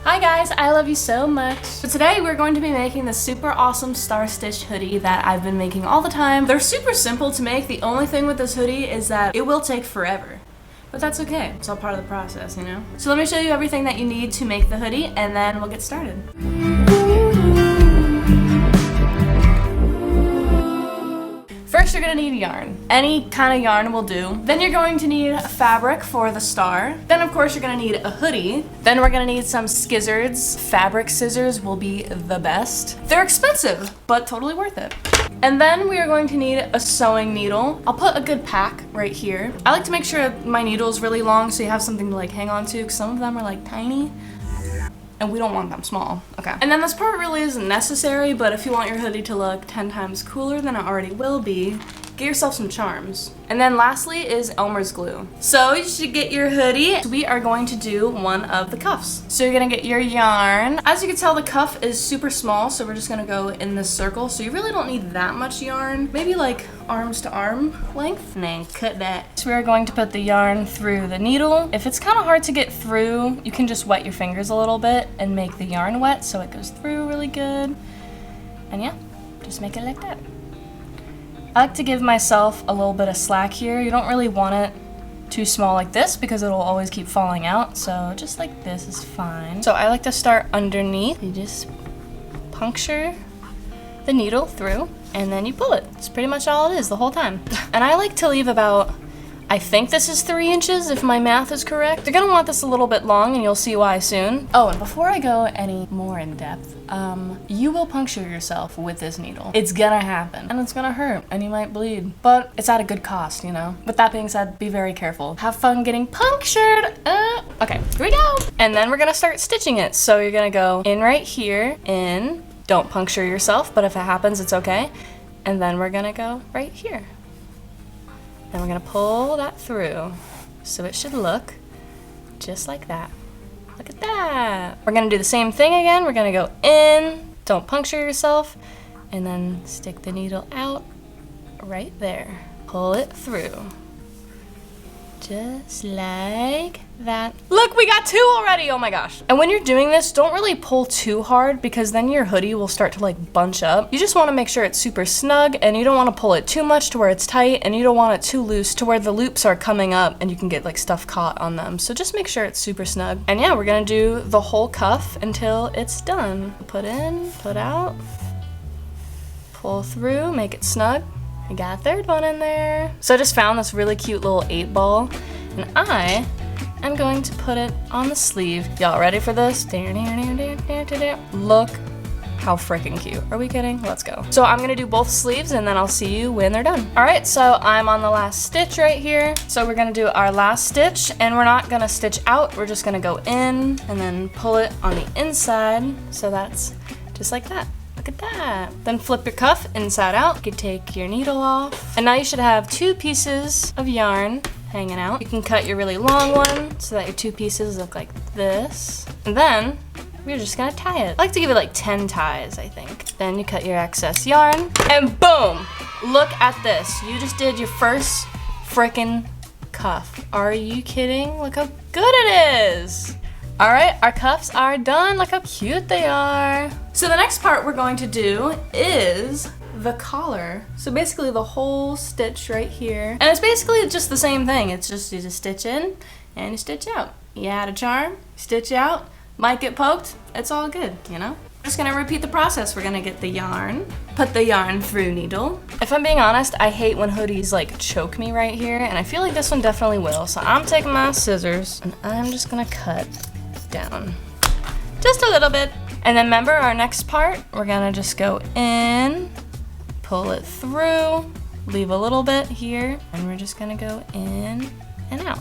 Hi guys, I love you so much. So today we're going to be making this super awesome star stitch hoodie that I've been making all the time. They're super simple to make. The only thing with this hoodie is that it will take forever. But that's okay, it's all part of the process, you know? So let me show you everything that you need to make the hoodie and then we'll get started. First, you're gonna need yarn. Any kind of yarn will do. Then you're going to need fabric for the star. Then of course you're gonna need a hoodie. Then we're gonna need some scissors. Fabric scissors will be the best. They're expensive, but totally worth it. And then we are going to need a sewing needle. I'll put a good pack right here. I like to make sure my needle is really long so you have something to like hang on to, because some of them are like tiny. And we don't want them small. Okay. And then this part really isn't necessary, but if you want your hoodie to look 10 times cooler than it already will be, get yourself some charms. And then lastly is Elmer's glue. So you should get your hoodie. We are going to do one of the cuffs. So you're gonna get your yarn. As you can tell, the cuff is super small, so we're just gonna go in this circle. So you really don't need that much yarn. Maybe like arms to arm length. And then cut that. So we're going to put the yarn through the needle. If it's kind of hard to get through, you can just wet your fingers a little bit and make the yarn wet so it goes through really good. And yeah, just make it like that. I like to give myself a little bit of slack here. You don't really want it too small like this because it'll always keep falling out. So just like this is fine. So I like to start underneath. You just puncture the needle through and then you pull it. It's pretty much all it is the whole time. And I like to leave about, I think this is 3 inches if my math is correct. You're gonna want this a little bit long and you'll see why soon. Oh, and before I go any more in depth, you will puncture yourself with this needle. It's gonna happen and it's gonna hurt and you might bleed, but it's at a good cost, you know? With that being said, be very careful. Have fun getting punctured. Okay, here we go. And then we're gonna start stitching it. So you're gonna go in right here, in, don't puncture yourself, but if it happens, it's okay. And then we're gonna go right here. And we're gonna pull that through. So it should look just like that. Look at that. We're gonna do the same thing again. We're gonna go in, don't puncture yourself, and then stick the needle out right there. Pull it through. Just like that. Look, we got 2 already, oh my gosh. And when you're doing this, don't really pull too hard because then your hoodie will start to like bunch up. You just wanna make sure it's super snug and you don't wanna pull it too much to where it's tight and you don't want it too loose to where the loops are coming up and you can get like stuff caught on them. So just make sure it's super snug. And yeah, we're gonna do the whole cuff until it's done. Put in, put out, pull through, make it snug. We got a 3rd one in there. So I just found this really cute little 8-ball and I am going to put it on the sleeve. Y'all ready for this? Look how freaking cute. Are we kidding? Let's go. So I'm gonna do both sleeves and then I'll see you when they're done. All right, so I'm on the last stitch right here. So we're gonna do our last stitch and we're not gonna stitch out. We're just gonna go in and then pull it on the inside. So that's just like that. Look at that. Then flip your cuff inside out. You can take your needle off. And now you should have 2 pieces of yarn hanging out. You can cut your really long one so that your 2 pieces look like this. And then we're just gonna tie it. I like to give it like 10 ties, I think. Then you cut your excess yarn and boom! Look at this. You just did your first frickin' cuff. Are you kidding? Look how good it is. All right, our cuffs are done. Look how cute they are. So the next part we're going to do is the collar. So basically the whole stitch right here. And it's basically just the same thing. It's just you just stitch in and you stitch out. You add a charm, stitch out, might get poked. It's all good, you know? We're just gonna repeat the process. We're gonna get the yarn, put the yarn through needle. If I'm being honest, I hate when hoodies like choke me right here and I feel like this one definitely will. So I'm taking my scissors and I'm just gonna cut down just a little bit. And then remember our next part, we're gonna just go in, pull it through, leave a little bit here, and we're just gonna go in and out.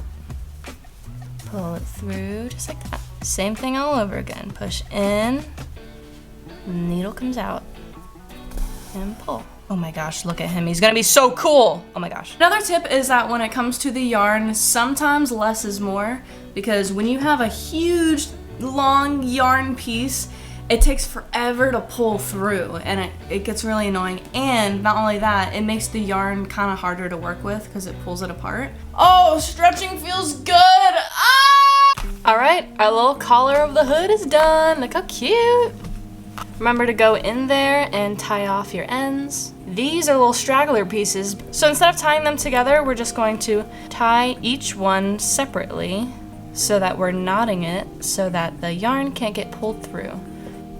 Pull it through just like that. Same thing all over again. Push in, needle comes out, and pull. Oh my gosh, look at him. He's gonna be so cool. Oh my gosh. Another tip is that when it comes to the yarn, sometimes less is more, because when you have a huge long yarn piece, it takes forever to pull through and it gets really annoying. And not only that, it makes the yarn kind of harder to work with because it pulls it apart. Oh, stretching feels good. Ah! All right, our little collar of the hood is done. Look how cute. Remember to go in there and tie off your ends. These are little straggler pieces. So instead of tying them together, we're just going to tie each one separately so that we're knotting it so that the yarn can't get pulled through.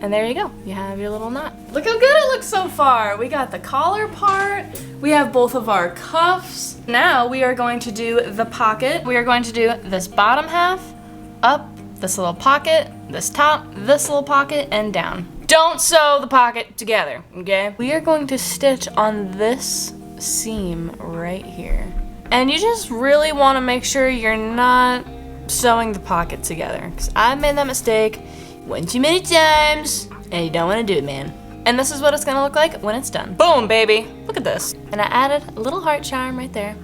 And there you go, you have your little knot. Look how good it looks so far. We got the collar part, we have both of our cuffs. Now we are going to do the pocket. We are going to do this bottom half, up, this little pocket, this top, this little pocket, and down. Don't sew the pocket together, okay? We are going to stitch on this seam right here. And you just really want to make sure you're not sewing the pocket together, because I made that mistake one too many times, and you don't want to do it, man. And this is what it's gonna look like when it's done. Boom, baby. Look at this. And I added a little heart charm right there.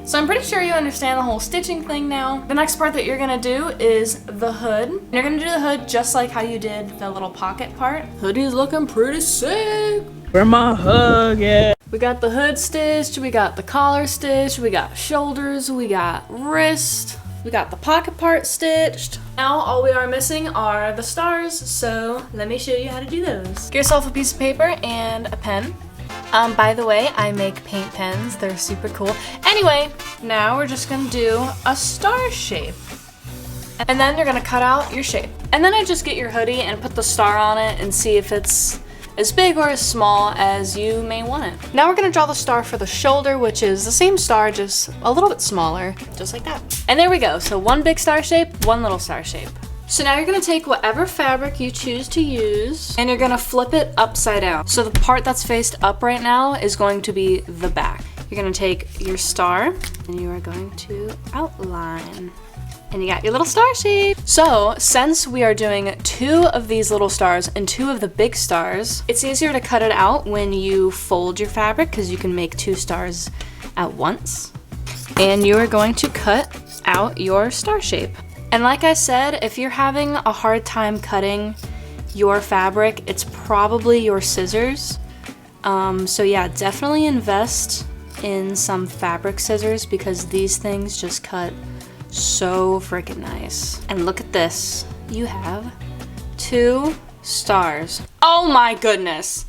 So I'm pretty sure you understand the whole stitching thing now. The next part that you're gonna do is the hood. You're gonna do the hood just like how you did the little pocket part. Hoodie's looking pretty sick. Where my hug at? We got the hood stitched, we got the collar stitched, we got shoulders, we got wrist, we got the pocket part stitched. Now all we are missing are the stars, so let me show you how to do those. Get yourself a piece of paper and a pen. By the way, I make paint pens. They're super cool. Anyway, now we're just gonna do a star shape. And then you're gonna cut out your shape. And then I just get your hoodie and put the star on it and see if it's as big or as small as you may want it. Now we're gonna draw the star for the shoulder, which is the same star, just a little bit smaller, just like that. And there we go. So one big star shape, one little star shape. So now you're gonna take whatever fabric you choose to use and you're gonna flip it upside down. So the part that's faced up right now is going to be the back. You're gonna take your star and you are going to outline. And you got your little star shape. So since we are doing 2 of these little stars and 2 of the big stars, it's easier to cut it out when you fold your fabric because you can make 2 stars at once. And you are going to cut out your star shape. And like I said, if you're having a hard time cutting your fabric, it's probably your scissors. So yeah, definitely invest in some fabric scissors because these things just cut so freaking nice. And look at this. You have 2 stars. Oh my goodness.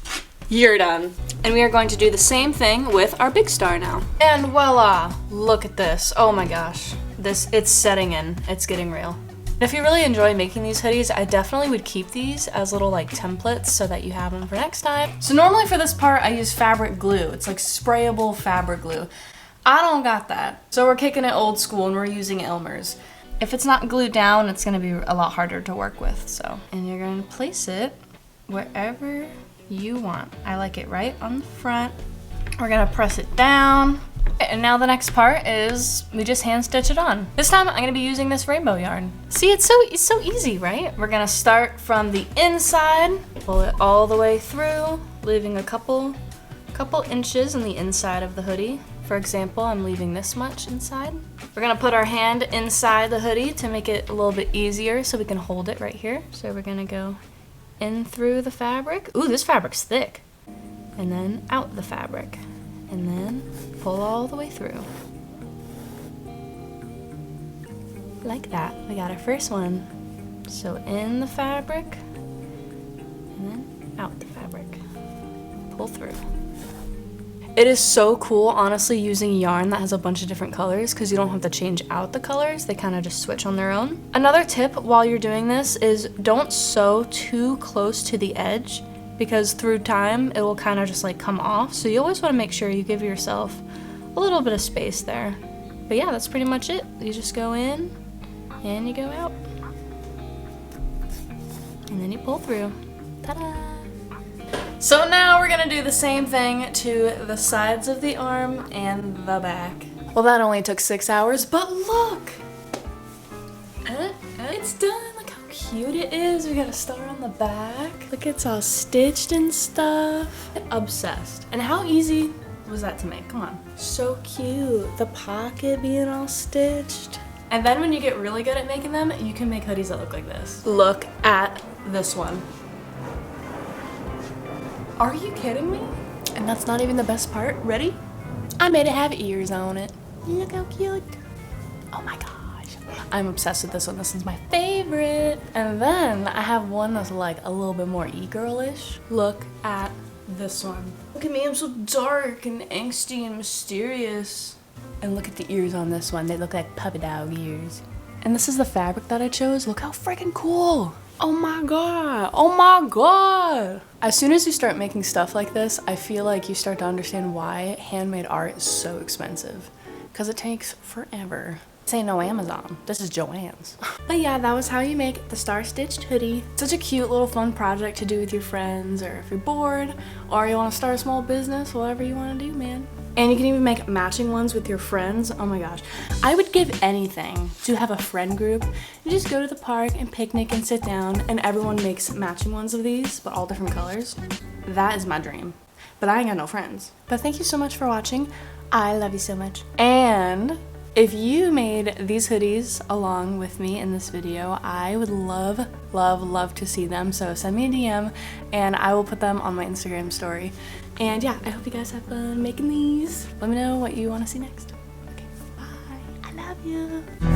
You're done. And we are going to do the same thing with our big star now. And voila, look at this. Oh my gosh. It's setting in. It's getting real. If you really enjoy making these hoodies, I definitely would keep these as little like templates so that you have them for next time. So normally for this part, I use fabric glue. It's like sprayable fabric glue. I don't got that. So we're kicking it old school and we're using Elmer's. If it's not glued down, it's gonna be a lot harder to work with, so. And you're gonna place it wherever you want. I like it right on the front. We're gonna press it down. And now the next part is we just hand stitch it on. This time I'm gonna be using this rainbow yarn. See, it's so easy, right? We're gonna start from the inside, pull it all the way through, leaving a couple inches on the inside of the hoodie. For example, I'm leaving this much inside. We're gonna put our hand inside the hoodie to make it a little bit easier so we can hold it right here. So we're gonna go in through the fabric. Ooh, this fabric's thick. And then out the fabric. And then pull all the way through. Like that. We got our first one. So in the fabric, and then out the fabric. Pull through. It is so cool, honestly, using yarn that has a bunch of different colors because you don't have to change out the colors. They kind of just switch on their own. Another tip while you're doing this is don't sew too close to the edge because through time it will kind of just like come off. So you always want to make sure you give yourself a little bit of space there. But yeah, that's pretty much it. You just go in and you go out. And then you pull through. Ta-da! So now we're gonna do the same thing to the sides of the arm and the back. Well, that only took 6 hours, but look! It's done. Look how cute it is. We got a star on the back. Look, it's all stitched and stuff. Obsessed. And how easy was that to make? Come on. So cute. The pocket being all stitched. And then when you get really good at making them, you can make hoodies that look like this. Look at this one. Are you kidding me? And that's not even the best part. Ready? I made it have ears on it. Look how cute. Oh my gosh. I'm obsessed with this one. This one's my favorite. And then I have one that's like a little bit more e-girlish. Look at this one. Look at me, I'm so dark and angsty and mysterious. And look at the ears on this one. They look like puppy dog ears. And this is the fabric that I chose. Look how freaking cool. Oh my god. Oh my god. As soon as you start making stuff like this, I feel like you start to understand why handmade art is so expensive. Because it takes forever. This ain't no Amazon. This is Joann's. But yeah, that was how you make the star-stitched hoodie. Such a cute little fun project to do with your friends, or if you're bored, or you want to start a small business, whatever you want to do, man. And you can even make matching ones with your friends. Oh my gosh. I would give anything to have a friend group. You just go to the park and picnic and sit down and everyone makes matching ones of these, but all different colors. That is my dream. But I ain't got no friends. But thank you so much for watching. I love you so much. And if you made these hoodies along with me in this video, I would love, love, love to see them. So send me a DM and I will put them on my Instagram story. And yeah, I hope you guys have fun making these. Let me know what you want to see next. Okay, bye. I love you.